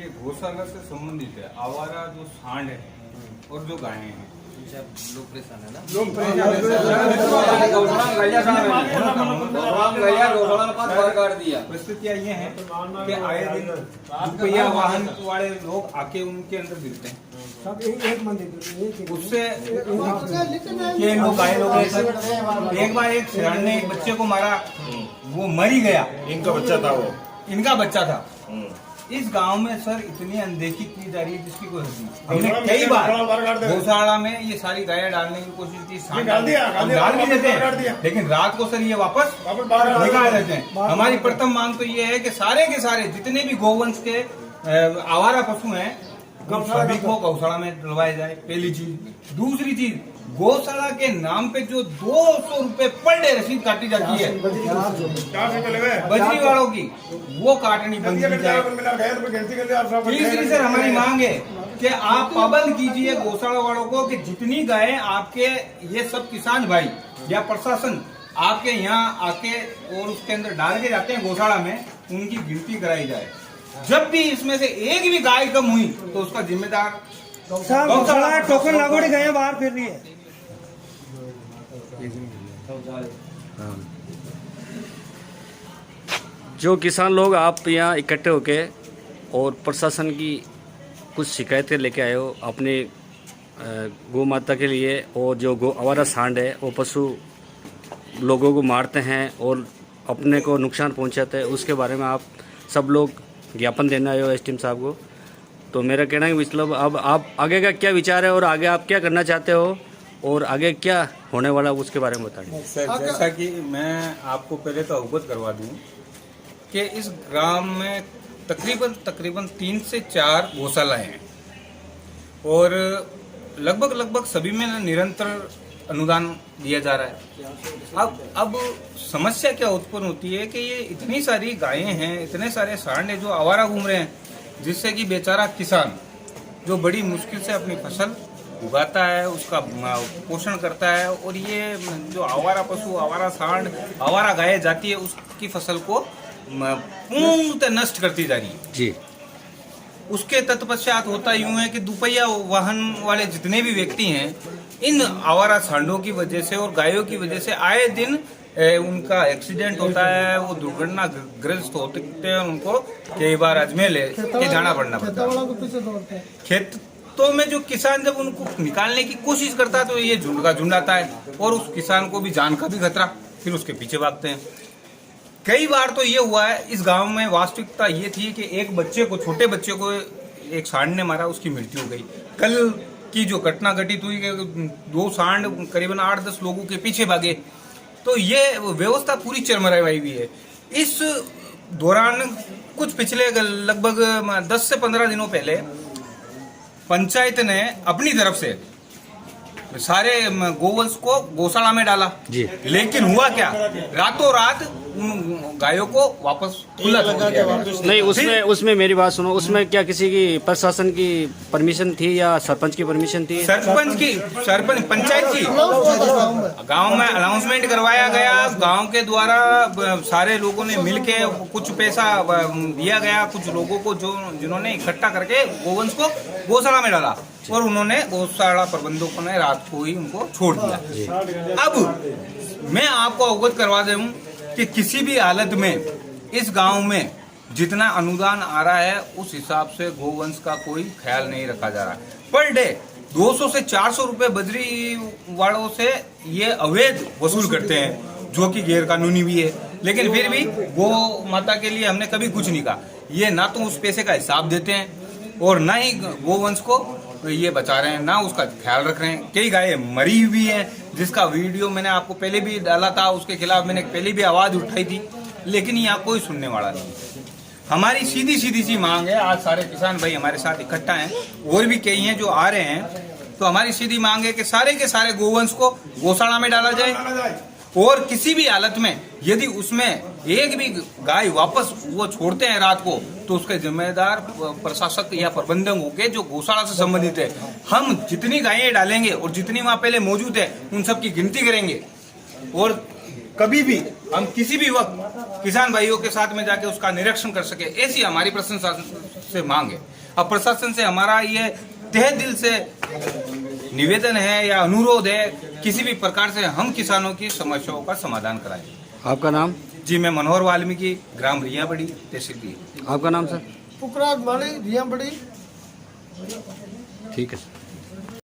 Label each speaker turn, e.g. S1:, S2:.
S1: ये गौशाला से संबंधित है। आवारा जो सांड है और जो गायें हैं,
S2: लोग परेशान है ना।
S1: परिस्थितियाँ ये हैं कि आए दिन रुपया वाहन वाले लोग आके उनके अंदर गिरते हैं। उससे ये लोग गाय लोग हैं सर। एक बार एक सिरान ने एक बच्चे को मारा, वो मर ही गया।
S3: इनका बच्चा था वो,
S1: इनका बच्चा था। इस गांव में सर इतनी अनदेखी की जा रही है जिसकी कोई हद नहीं। हमने कई बार गौशाला में ये सारी गायें डालने की कोशिश की, डाल भी देते हैं, लेकिन रात को सर ये वापस निकाल देते हैं। हमारी प्रथम मांग तो ये है कि सारे के सारे जितने भी गौवंश के आवारा पशु हैं सभी को गौशाला में डलवाया जाए, पहली चीज। दूसरी चीज, गौशाला के नाम पे जो 200 रुपए पर डे रसीद काटी जाती है बजरी वालों की, वो काटनी बंद की जाए। तीसरी सर हमारी मांग है कि आप पाबंद कीजिए गौशाला वालों को कि जितनी गायें आपके ये सब किसान भाई या प्रशासन आपके यहाँ आके और उसके अंदर डाल के जाते हैं गौशाला में, उनकी गिनती कराई जाए। जब भी इसमें से एक भी गाय कम हुई तो उसका जिम्मेदार
S4: गौशाला टोकन लागोड़ी गए बाहर फिर रही है।
S5: जो किसान लोग आप यहाँ इकट्ठे होके और प्रशासन की कुछ शिकायतें लेके आए हो अपने गौ माता के लिए, और जो गौ आवारा सांड है वो पशु लोगों को मारते हैं और अपने को नुकसान पहुंचाते हैं, उसके बारे में आप सब लोग ज्ञापन देना आए हो एसडीएम साहब को। तो मेरा कहना है मतलब अब आप आगे का क्या विचार है और आगे आप क्या करना चाहते हो और आगे क्या होने वाला उसके बारे में बताइए।
S1: सर जैसा कि मैं आपको पहले तो अवगत करवा दूं कि इस ग्राम में तकरीबन 3 से 4 गौशालाएं हैं और लगभग सभी में निरंतर अनुदान दिया जा रहा है। अब समस्या क्या उत्पन्न होती है कि ये इतनी सारी गायें हैं, इतने सारे सांड हैं जो आवारा घूम रहे हैं, जिससे कि बेचारा किसान जो बड़ी मुश्किल से अपनी फसल उगाता है, उसका पोषण करता है, और ये जो आवारा पशु, आवारा सांड, आवारा गायें जाती है, उसकी फसल को पूर्णतः नष्ट करती जा रही है
S5: जी।
S1: उसके तत्पश्चात होता यूं है कि दुपहिया वाहन वाले जितने भी व्यक्ति हैं, इन आवारा सांडों की वजह से और गायों की वजह से आए दिन उनका एक्सीडेंट होता है, वो दुर्घटना ग्रस्त होते हैं, उनको कई बार अजमेर लेके जाना पड़ना पड़ता है। खेतों में जो किसान जब उनको निकालने की कोशिश करता है तो ये झुंड का झुंड आता है और उस किसान को भी जान का भी खतरा, फिर उसके पीछे भागते हैं। कई बार तो ये हुआ है इस गांव में, वास्तविकता ये थी कि एक बच्चे को, छोटे बच्चे को एक सांड ने मारा, उसकी मृत्यु हो गई। कल की जो घटना घटित हुई कि 2 सांड करीबन 8-10 लोगों के पीछे भागे, तो ये व्यवस्था पूरी चरमराई हुई है। इस दौरान कुछ पिछले लगभग 10 से 15 दिनों पहले पंचायत ने अपनी तरफ से सारे गोवंश को गौशाला में डाला जी, लेकिन हुआ क्या, रातों रात उन गायों को वापस खुला छोड़ दिया गया।
S5: नहीं, उसमें मेरी बात सुनो, उसमें क्या किसी की प्रशासन की परमिशन थी या सरपंच की परमिशन थी?
S1: सरपंच पंचायत की गांव में अनाउंसमेंट करवाया गया, गांव के द्वारा सारे लोगों ने मिलके कुछ पैसा दिया गया, कुछ लोगों को जो जिन्होंने इकट्ठा करके गोवंश को गौशाला में डाला और उन्होंने गौशाला प्रबंधकों ने रात को ही उनको छोड़ दिया। अब मैं आपको अवगत करवा दूं कि किसी भी हालत में इस गांव में जितना अनुदान आ रहा है उस हिसाब से गोवंश का कोई ख्याल नहीं रखा जा रहा। पर डे 200 से 400 रुपए बजरी वालों से ये अवैध वसूल करते हैं, जो कि गैर कानूनी भी है, लेकिन फिर भी गौ माता के लिए हमने कभी कुछ नहीं कहा। ये ना तो उस पैसे का हिसाब देते हैं और ना ही गोवंश को ये बचा रहे हैं, ना उसका ख्याल रख रहे हैं। कई गायें मरी हुई हैं जिसका वीडियो मैंने आपको पहले भी डाला था, उसके खिलाफ मैंने पहले भी आवाज उठाई थी, लेकिन यहाँ कोई सुनने वाला नहीं। हमारी सीधी सी मांग है, आज सारे किसान भाई हमारे साथ इकट्ठा हैं और भी कई हैं जो आ रहे हैं, तो हमारी सीधी मांग है कि सारे के सारे गोवंश को गौशाला में डाला जाए और किसी भी हालत में यदि उसमें एक भी गाय वापस वो छोड़ते हैं रात को तो उसके जिम्मेदार प्रशासक या प्रबंधक होंगे जो गौशाला से संबंधित है। हम जितनी गायें डालेंगे और जितनी वहां पहले मौजूद है उन सब की गिनती करेंगे और कभी भी हम किसी भी वक्त किसान भाइयों के साथ में जाके उसका निरीक्षण कर सके, ऐसी हमारी प्रशासन से मांग है। अब प्रशासन से हमारा ये तहे दिल से निवेदन है या अनुरोध है, किसी भी प्रकार से हम किसानों की समस्याओं का समाधान कराएं।
S5: आपका नाम?
S1: जी, मैं मनोहर वाल्मीकि, ग्राम रियाबड़ी, तहसील की।
S5: आपका नाम सर?
S4: पुकराज माली रिया बड़ी।
S5: ठीक है सर।